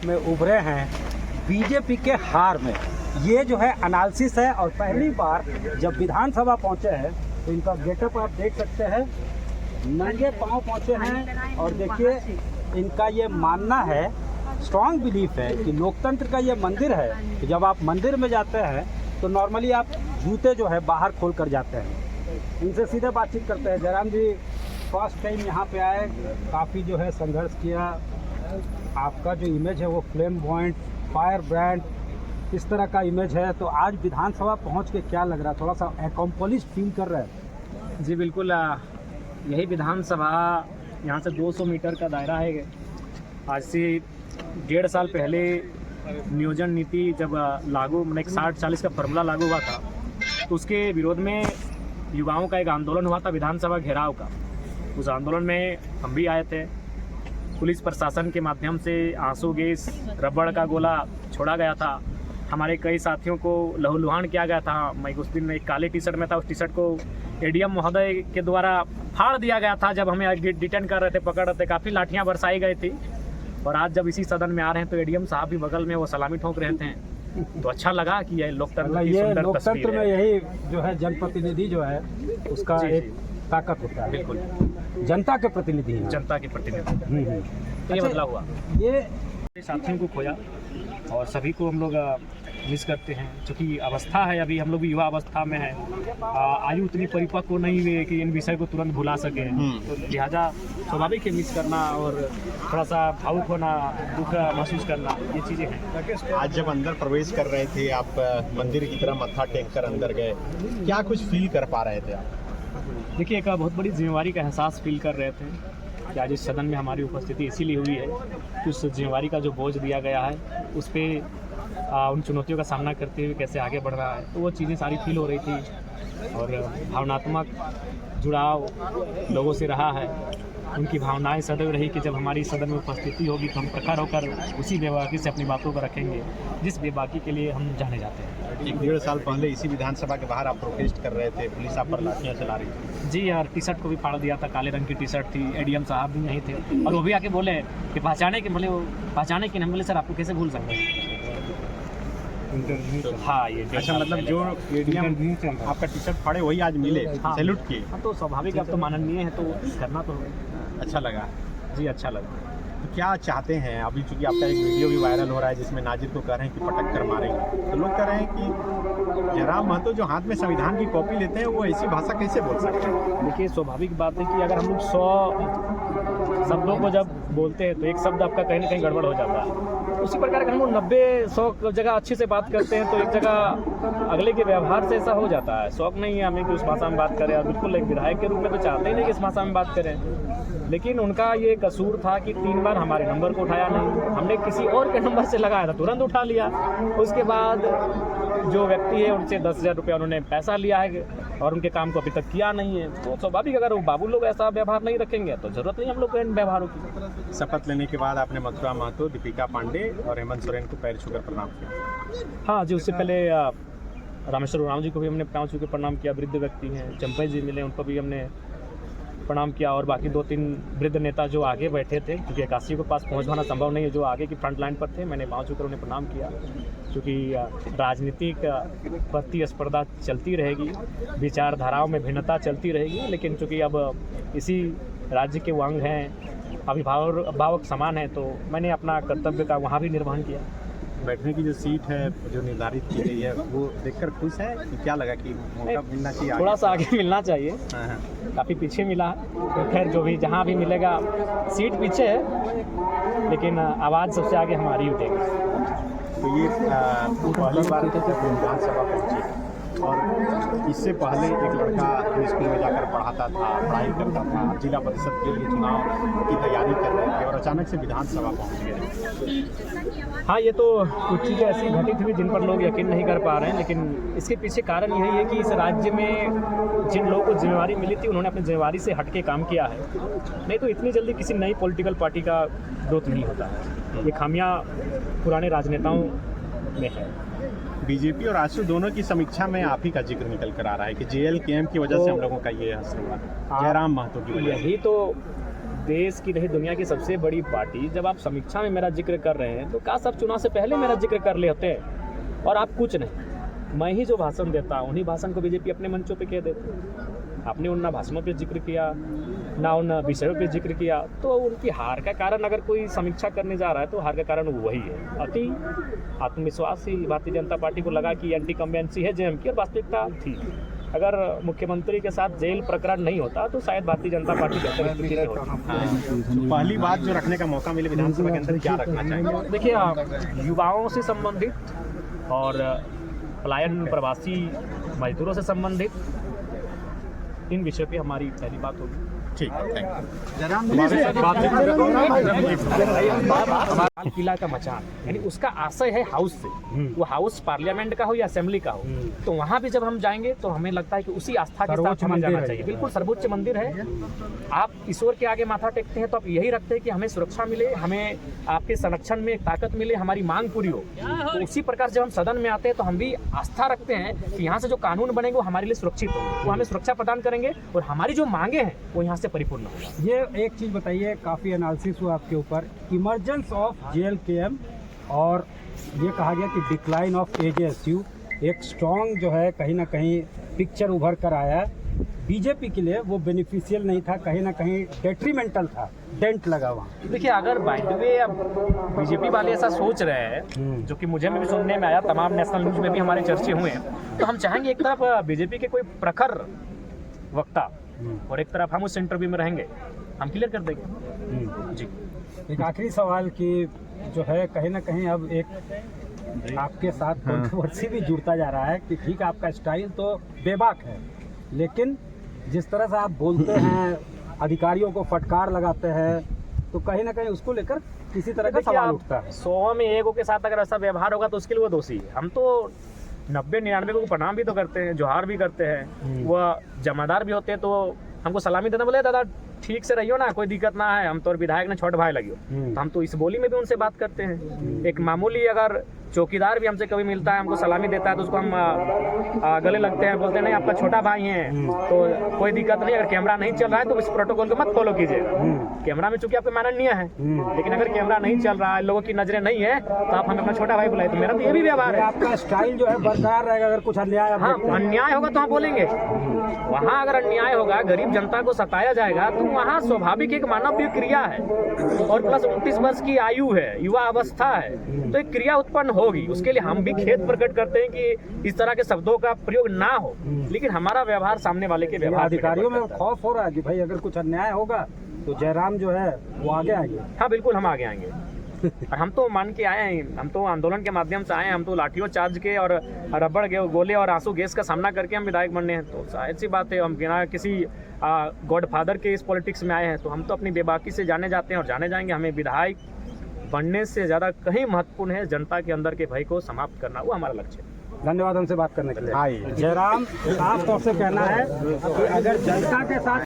में उभरे हैं बीजेपी के हार में। ये जो है एनालिसिस है और पहली बार जब विधानसभा पहुंचे हैं तो इनका गेटअप आप देख सकते हैं, नंगे पांव पहुंचे हैं। और देखिए इनका ये मानना है, स्ट्रॉन्ग बिलीफ है कि लोकतंत्र का ये मंदिर है कि जब आप मंदिर में जाते हैं तो नॉर्मली आप जूते जो है बाहर खोल कर जाते हैं। इनसे सीधे बातचीत करते हैं। जयराम जी फर्स्ट टाइम यहाँ पे आए, काफ़ी जो है संघर्ष किया, आपका जो इमेज है वो फ्लेम पॉइंट फायर ब्रांड इस तरह का इमेज है, तो आज विधानसभा पहुँच के क्या लग रहा है? थोड़ा सा अकम्पलिश फील कर रहे हैं? जी बिल्कुल, यही विधानसभा यहाँ से 200 मीटर का दायरा है। आज से 1.5 साल पहले नियोजन नीति जब लागू, मतलब 60-40 का फॉर्मूला लागू हुआ था, तो उसके विरोध में युवाओं का एक आंदोलन हुआ था विधानसभा घेराव का। उस आंदोलन में हम भी आए थे। पुलिस प्रशासन के माध्यम से आंसू गैस, रबड़ का गोला छोड़ा गया था। हमारे कई साथियों को लहूलुहान किया गया था। मैं उस दिन एक काले टी शर्ट में था, उस टी शर्ट को एडीएम महोदय के द्वारा फाड़ दिया गया था जब हमें डिटेन कर रहे थे, पकड़ रहे थे। काफ़ी लाठियाँ बरसाई गई थी। और आज जब इसी सदन में आ रहे हैं तो एडीएम साहब भी बगल में वो सलामी ठोक रहे थे, तो अच्छा लगा कि यह लोकतंत्र की सुंदर लोकतंत्र तस्वीर में है। यही जो है जनप्रतिनिधि जो है उसका एक ताकत होता है। बिल्कुल, जनता के प्रतिनिधि हैं। जनता के प्रतिनिधि ये अच्छा, बदलाव हुआ। ये साथियों को खोया और सभी को हम लोग मिस करते हैं, क्योंकि अवस्था है, अभी हम लोग भी युवा अवस्था में है। आयु उतनी परिपक्व नहीं हुई है कि इन विषय को तुरंत भुला सके, तो लिहाजा स्वाभाविक है मिस करना और थोड़ा सा भावुक होना, दुख महसूस करना, ये चीज़ें हैं। आज जब अंदर प्रवेश कर रहे थे आप, मंदिर की तरह मत्था टेक कर अंदर गए, क्या कुछ फील कर पा रहे थे आप? देखिए, एक बहुत बड़ी जिम्मेवारी का एहसास फील कर रहे थे कि आज इस सदन में हमारी उपस्थिति इसीलिए हुई है कि उस जिम्मेवारी का जो बोझ दिया गया है उस पर उन चुनौतियों का सामना करते हुए कैसे आगे बढ़ रहा है, तो वो चीज़ें सारी फील हो रही थी। और भावनात्मक जुड़ाव लोगों से रहा है। उनकी भावनाएं सदैव रही कि जब हमारी सदन में उपस्थिति होगी तो हम प्रखर होकर उसी बेबाकी से अपनी बातों को रखेंगे जिस बेबाकी के लिए हम जाने जाते हैं। 1.5 साल पहले इसी विधानसभा के बाहर आप प्रोटेस्ट कर रहे थे, पुलिस आप पर लाठियाँ चला रही थी। जी यार, टी शर्ट को भी फाड़ दिया था, काले रंग की टी शर्ट थी। एडीएम साहब भी यहीं थे और वो भी आके बोले कि पहचाने के, बोले वो पहचाने के, हम बोले सर आपको कैसे भूल सकते हैं। हाँ, ये अच्छा, मतलब जो एडीएम आपका टी शर्ट फाड़े वही आज मिले, हाँ। सैल्यूट किए। हाँ, तो स्वाभाविक है, अब तो माननीय है तो करना तो अच्छा लगा जी, अच्छा लगा। तो क्या चाहते हैं अभी, चूंकि आपका एक वीडियो भी वायरल हो रहा है जिसमें नाजिर को कह रहे हैं कि पटक कर मारेंगे, तो लोग कह रहे हैं कि जयराम महतो जो हाथ में संविधान की कॉपी लेते हैं वो ऐसी भाषा कैसे बोल सकते हैं? देखिए, स्वाभाविक बात है कि अगर हम लोग 100 शब्दों को जब बोलते हैं तो एक शब्द आपका कहीं ना कहीं गड़बड़ हो जाता है। उसी प्रकार अगर हम लोग 90-100 जगह अच्छे से बात करते हैं तो एक जगह अगले के व्यवहार से ऐसा हो जाता है। शौक नहीं है हमें कि उस भाषा में बात करें, और बिल्कुल एक विधायक के रूप में तो चाहते ही नहीं कि इस भाषा में बात करें। लेकिन उनका ये कसूर था कि 3 बार हमारे नंबर को उठाया नहीं, हमने किसी और के नंबर से लगाया था, तुरंत उठा लिया। उसके बाद जो व्यक्ति है उनसे 10,000 रुपया उन्होंने पैसा लिया है और उनके काम को अभी तक किया नहीं है। तो स्वाभाविक अगर वो बाबू लोग ऐसा व्यवहार नहीं रखेंगे तो जरूरत नहीं हम लोग इन व्यवहारों की। शपथ लेने के बाद आपने मथुरा महतो, दीपिका पांडे और हेमंत सोरेन को पैर छूकर प्रणाम किया। हाँ जी, उससे पहले रामेश्वर उरांव जी को भी हमने पैर छूकर प्रणाम किया। वृद्ध व्यक्ति हैं, चंपई जी मिले, उनको भी हमने प्रणाम किया। और बाकी 2-3 वृद्ध नेता जो आगे बैठे थे, क्योंकि 81 के पास पहुंच पाना संभव नहीं है, जो आगे की फ्रंट लाइन पर थे, मैंने पाँव छूकर उन्हें प्रणाम किया। क्योंकि राजनीतिक प्रतिस्पर्धा चलती रहेगी, विचारधाराओं में भिन्नता चलती रहेगी, लेकिन चूँकि अब इसी राज्य के वो अंग हैं, अभिभावक समान है, तो मैंने अपना कर्तव्य का वहाँ भी निर्वहन किया। बैठने की जो सीट है जो निर्धारित की गई है वो देखकर खुश है कि क्या लगा कि मौका मिलना चाहिए आगे? थोड़ा सा आगे मिलना चाहिए, हाँ। काफ़ी पीछे मिला है। तो खैर, जो भी जहाँ भी मिलेगा, सीट पीछे है लेकिन आवाज़ सबसे आगे हमारी उठेगी। तो ये पहली बार विधानसभा पहुँचे, और इससे पहले एक लड़का स्कूल में जाकर पढ़ाता था, पढ़ाई करता था, जिला परिषद के लिए चुनाव की तैयारी कर रहे थे और अचानक से विधानसभा पहुँच गए। हाँ, ये तो कुछ चीज़ें ऐसी घटित हुई जिन पर लोग यकीन नहीं कर पा रहे हैं, लेकिन इसके पीछे कारण यही है कि इस राज्य में जिन लोगों को जिम्मेवारी मिली थी उन्होंने अपनी जिम्मेवारी से हट के काम किया है। नहीं तो इतनी जल्दी किसी नई पॉलिटिकल पार्टी का ग्रोथ नहीं होता है। ये खामियां पुराने राजनेताओं में है। बीजेपी और आजसू दोनों की समीक्षा में आप ही का जिक्र निकल कर आ रहा है कि JLKM की वजह से हम लोगों का ये असर हुआ, जयराम महतो की वजह। यही तो देश की नहीं दुनिया की सबसे बड़ी पार्टी, जब आप समीक्षा में मेरा जिक्र कर रहे हैं तो काश आप चुनाव से पहले मेरा जिक्र कर लेते हैं। और आप कुछ नहीं, मैं ही जो भाषण देता उन्हीं भाषण को बीजेपी अपने मंचों पे कह देते। आपने उन भाषणों पे जिक्र किया ना उन विषयों पे जिक्र किया, तो उनकी हार का कारण अगर कोई समीक्षा करने जा रहा है तो हार का कारण वही है। अति आत्मविश्वास ही भारतीय जनता पार्टी को लगा कि एंटी कम्बेंसी है जेएम की, और वास्तविकता थी। अगर मुख्यमंत्री के साथ जेल प्रकरण नहीं होता तो शायद भारतीय जनता पार्टी बेहतर स्थिति में होती। पहली बात जो रखने का मौका मिले विधानसभा के अंदर, क्या रखना चाहिए? देखिए, युवाओं से संबंधित और पलायन प्रवासी मजदूरों से संबंधित इन विषय पे हमारी पहली बात होगी। ठीक, थैंक लाल किला का मचान यानी उसका आशय है हाउस से, वो हाउस पार्लियामेंट का हो या असेंबली का हो, तो वहाँ भी जब हम जाएंगे तो हमें लगता है कि उसी आस्था के साथ हमें जाना चाहिए। बिल्कुल सर्वोच्च मंदिर है। आप ईश्वर के आगे माथा टेकते हैं तो आप यही रखते हैं कि हमें सुरक्षा मिले, हमें आपके संरक्षण में ताकत मिले, हमारी मांग पूरी हो। तो उसी प्रकार जब हम सदन में आते हैं तो हम भी आस्था रखते हैं कि यहाँ से जो कानून बनेंगे वो हमारे लिए सुरक्षित होंगे, वो हमें सुरक्षा प्रदान करेंगे और हमारी जो मांगे हैं वो यहाँ से परिपूर्ण होगा। ये एक चीज़ बताइए, काफ़ी एनालिसिस हुआ आपके ऊपर, इमरजेंस ऑफ JLKM, और ये कहा गया कि डिक्लाइन ऑफ AJSU, एक स्ट्रॉन्ग जो है कहीं ना कहीं पिक्चर उभर कर आया है। बीजेपी के लिए वो बेनिफिशियल नहीं था, कहीं ना कहीं डेट्रीमेंटल था, डेंट लगा वहाँ। देखिए, अगर बाय द वे अब बीजेपी वाले ऐसा सोच रहे हैं, जो कि मुझे भी सुनने में आया, तमाम नेशनल न्यूज़ में भी हमारे चर्चे हुए हैं, तो हम चाहेंगे एक तरफ बीजेपी के कोई प्रखर वक्ता और एक तरफ हम उस इंटरव्यू में रहेंगे, हम क्लियर कर देंगे। जी, एक आखिरी सवाल कि जो है कहीं ना कहीं अब एक आपके साथ कंट्रोवर्सी भी जुड़ता जा रहा है कि ठीक है आपका स्टाइल तो बेबाक है, लेकिन जिस तरह से आप बोलते हैं, अधिकारियों को फटकार लगाते हैं, तो कहीं ना कहीं उसको लेकर किसी तरह का सवाल उठता है। 100 में 1 के साथ अगर ऐसा व्यवहार होगा तो उसके लिए वो दोषी है। हम तो 90-99 को प्रणाम भी तो करते हैं, जोहार भी करते हैं, वह जमादार भी होते हैं, तो हमको सलामी देना, बोले दादा ठीक से रहियो ना, कोई दिक्कत ना है, हम तो विधायक ने छोट भाई लगियो, तो हम तो इस बोली में भी उनसे बात करते हैं। एक मामूली अगर चौकीदार भी हमसे कभी मिलता है, हमको सलामी देता है, तो उसको हम गले लगते हैं, बोलते हैं नहीं आपका छोटा भाई है तो कोई दिक्कत नहीं, अगर कैमरा नहीं चल रहा है तो इस प्रोटोकॉल को मत फॉलो कीजिए। कैमरा में चूंकि आपके माननीय है, लेकिन अगर कैमरा नहीं चल रहा है, लोगों की नजरें नहीं है, तो आप हमें अपना छोटा भाई बुलाए। तो मेरा तो ये भी व्यवहार है। आपका स्टाइल जो है बरकरार रहेगा, अगर कुछ अन्याय हाँ, अन्याय होगा तो हम बोलेंगे। वहाँ अगर अन्याय होगा, गरीब जनता को सताया जाएगा, तो वहाँ स्वाभाविक एक मानवीय क्रिया है, और प्लस 29 वर्ष की आयु है, युवा अवस्था है, तो एक क्रिया उत्पन्न होगी। उसके लिए हम भी खेद प्रकट करते हैं कि इस तरह के शब्दों का प्रयोग ना हो, लेकिन हमारा व्यवहार सामने वाले के व्यवहार अधिकारियों में खौफ हो रहा है कि भाई अगर कुछ अन्याय होगा तो जयराम जो है वो आगे आएंगे। हाँ बिल्कुल, हम आगे आएंगे। और हम तो मान के आए हैं, हम तो आंदोलन के माध्यम से आए हैं, हम तो लाठियों चार्ज के और रबड़ गोले और आंसू गैस का सामना करके हम विधायक बनने हैं। तो शायद सी बात है, हम बिना किसी गॉडफादर के इस पॉलिटिक्स में आए हैं, तो हम तो अपनी बेबाकी से जाने जाते हैं और जाने जाएंगे। हमें विधायक बनने से ज़्यादा कहीं महत्वपूर्ण है जनता के अंदर के भय को समाप्त करना, वो हमारा लक्ष्य है। धन्यवाद हमसे बात करने के लिए। जयराम, साफ तौर से कहना है कि अगर जनता के साथ